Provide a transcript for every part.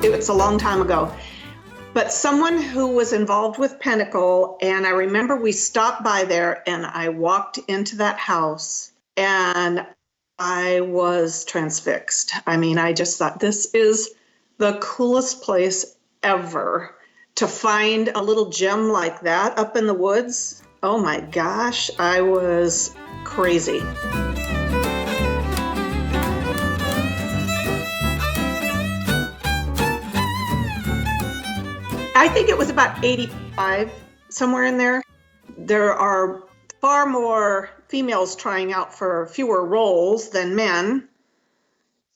it's a long time ago. But someone who was involved with Pentacle, and I remember we stopped by there and I walked into that house and I was transfixed. I mean, I just thought this is the coolest place ever. To find a little gem like that up in the woods, oh my gosh, I was crazy. I think it was about 85, somewhere in there. There are far more females trying out for fewer roles than men.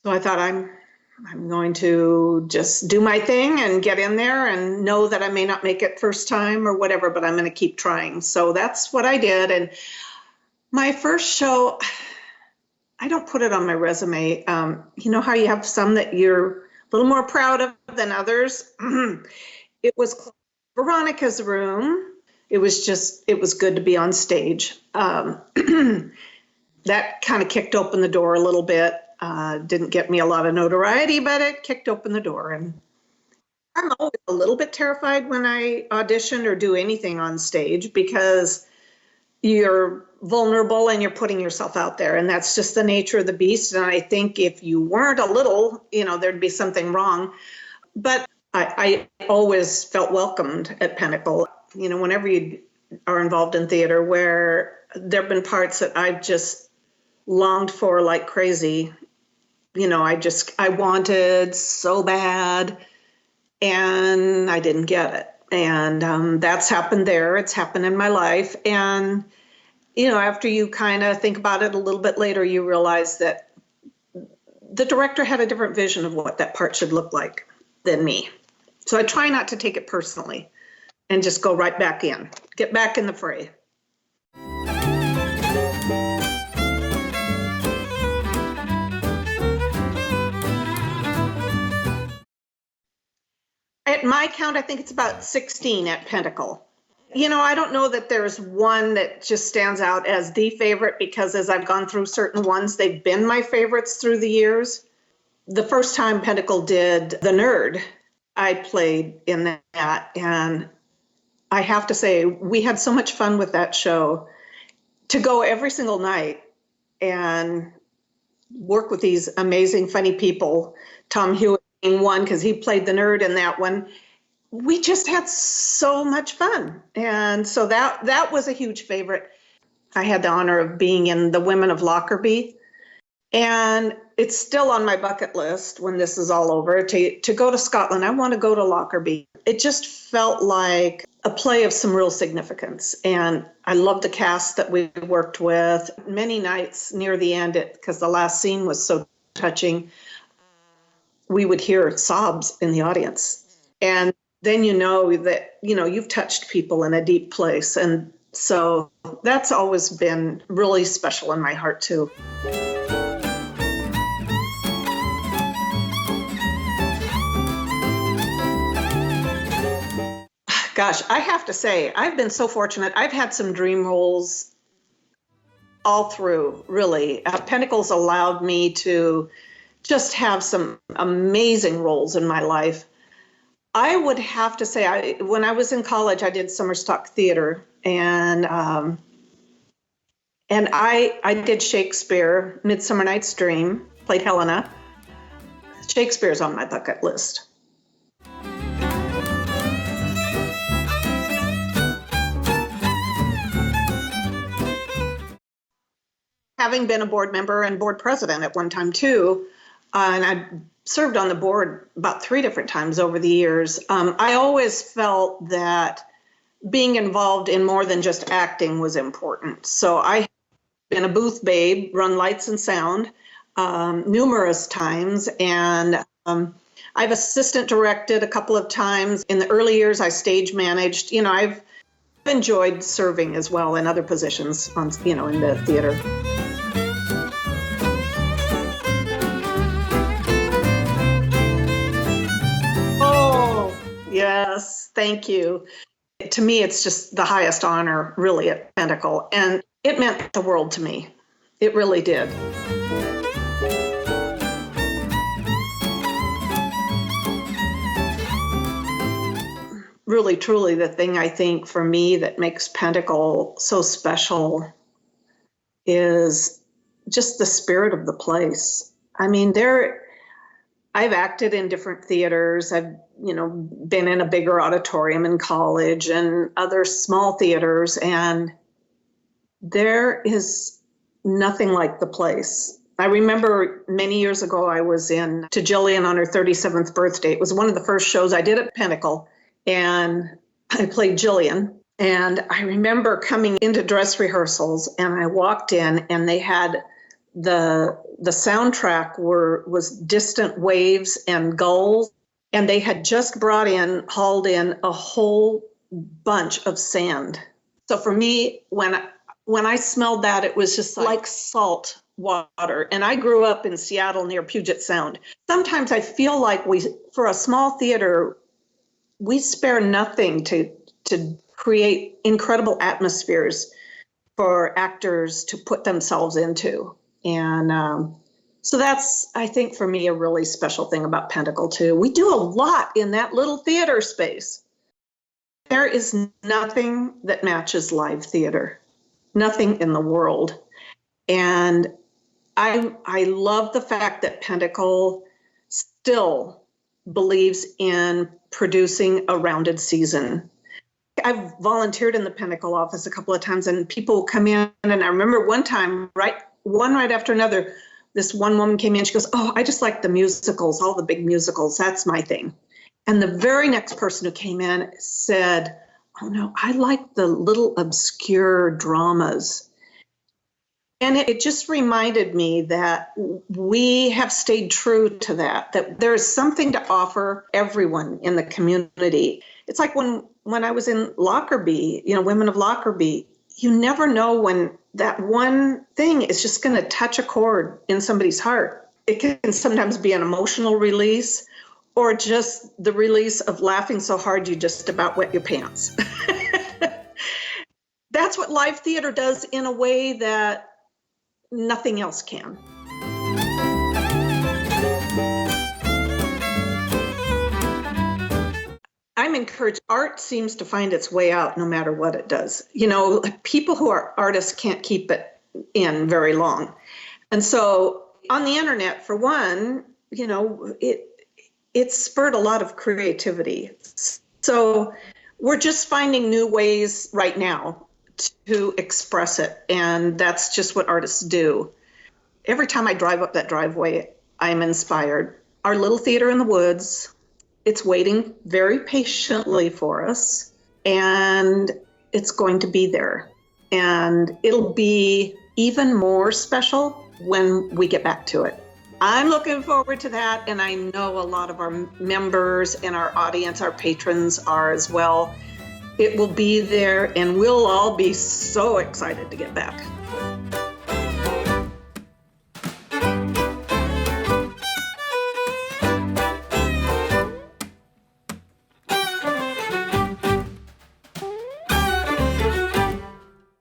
So I thought I'm going to just do my thing and get in there and know that I may not make it first time or whatever, but I'm going to keep trying. So that's what I did. And my first show, I don't put it on my resume. You know how you have some that you're a little more proud of than others? It was called Veronica's Room. It was good to be on stage. That kind of kicked open the door a little bit. Didn't get me a lot of notoriety, but it kicked open the door. And I'm always a little bit terrified when I audition or do anything on stage because you're vulnerable and you're putting yourself out there. And that's just the nature of the beast. And I think if you weren't a little, there'd be something wrong. But I always felt welcomed at Pentacle. Whenever you are involved in theater, where there have been parts that I've just longed for like crazy. I wanted so bad and I didn't get it. And that's happened there. It's happened in my life. And, after you kind of think about it a little bit later, you realize that the director had a different vision of what that part should look like than me. So I try not to take it personally and just go right back in, get back in the fray. At my count, I think it's about 16 at Pentacle. I don't know that there's one that just stands out as the favorite because as I've gone through certain ones, they've been my favorites through the years. The first time Pentacle did The Nerd, I played in that, and I have to say, we had so much fun with that show. To go every single night and work with these amazing, funny people, Tom Hewitt being one, because he played the nerd in that one, we just had so much fun. And so that was a huge favorite. I had the honor of being in The Women of Lockerbie, and it's still on my bucket list when this is all over to go to Scotland. I want to go to Lockerbie. It just felt like a play of some real significance. And I love the cast that we worked with. Many nights near the end, because the last scene was so touching, we would hear sobs in the audience. And then that, you've touched people in a deep place. And so that's always been really special in my heart too. Gosh, I have to say, I've been so fortunate. I've had some dream roles all through, really. Pentacle's allowed me to just have some amazing roles in my life. I would have to say, when I was in college, I did summer stock theater, and I did Shakespeare, Midsummer Night's Dream, played Helena. Shakespeare's on my bucket list. Having been a board member and board president at one time too, and I served on the board about 3 different times over the years, I always felt that being involved in more than just acting was important. So I have been a booth babe, run lights and sound numerous times, and I've assistant directed a couple of times. In the early years, I stage managed. I've enjoyed serving as well in other positions in the theater. Yes, thank you. To me, it's just the highest honor, really, at Pentacle. And it meant the world to me. It really did. really, truly the thing I think for me that makes Pentacle so special is just the spirit of the place. I mean, I've acted in different theaters. I've, been in a bigger auditorium in college and other small theaters, and there is nothing like the place. I remember many years ago, I was in to Jillian on her 37th birthday. It was one of the first shows I did at Pentacle, and I played Jillian. And I remember coming into dress rehearsals, and I walked in, and they had the soundtrack was Distant Waves and Gulls, and they had just hauled in a whole bunch of sand. So for me, when I smelled that, it was just like salt water. And I grew up in Seattle near Puget Sound. Sometimes I feel like for a small theater, we spare nothing to create incredible atmospheres for actors to put themselves into. And so that's, I think, for me, a really special thing about Pentacle, too. We do a lot in that little theater space. There is nothing that matches live theater, nothing in the world. And I love the fact that Pentacle still believes in producing a rounded season. I've volunteered in the Pentacle office a couple of times, and people come in, and I remember one time, one right after another, this one woman came in, she goes, "Oh, I just like the musicals, all the big musicals, that's my thing." And the very next person who came in said, "Oh no, I like the little obscure dramas." And it just reminded me that we have stayed true to that there is something to offer everyone in the community. It's like when I was in Lockerbie, Women of Lockerbie, you never know when that one thing is just going to touch a chord in somebody's heart. It can sometimes be an emotional release or just the release of laughing so hard you just about wet your pants. That's what live theater does in a way that nothing else can. I'm encouraged. Art seems to find its way out no matter what it does. People who are artists can't keep it in very long. And so on the internet, for one, it spurred a lot of creativity. So we're just finding new ways right now to express it. And that's just what artists do. Every time I drive up that driveway, I'm inspired. Our little theater in the woods, it's waiting very patiently for us, and it's going to be there. And it'll be even more special when we get back to it. I'm looking forward to that, and I know a lot of our members and our audience, our patrons are as well. It will be there, and we'll all be so excited to get back.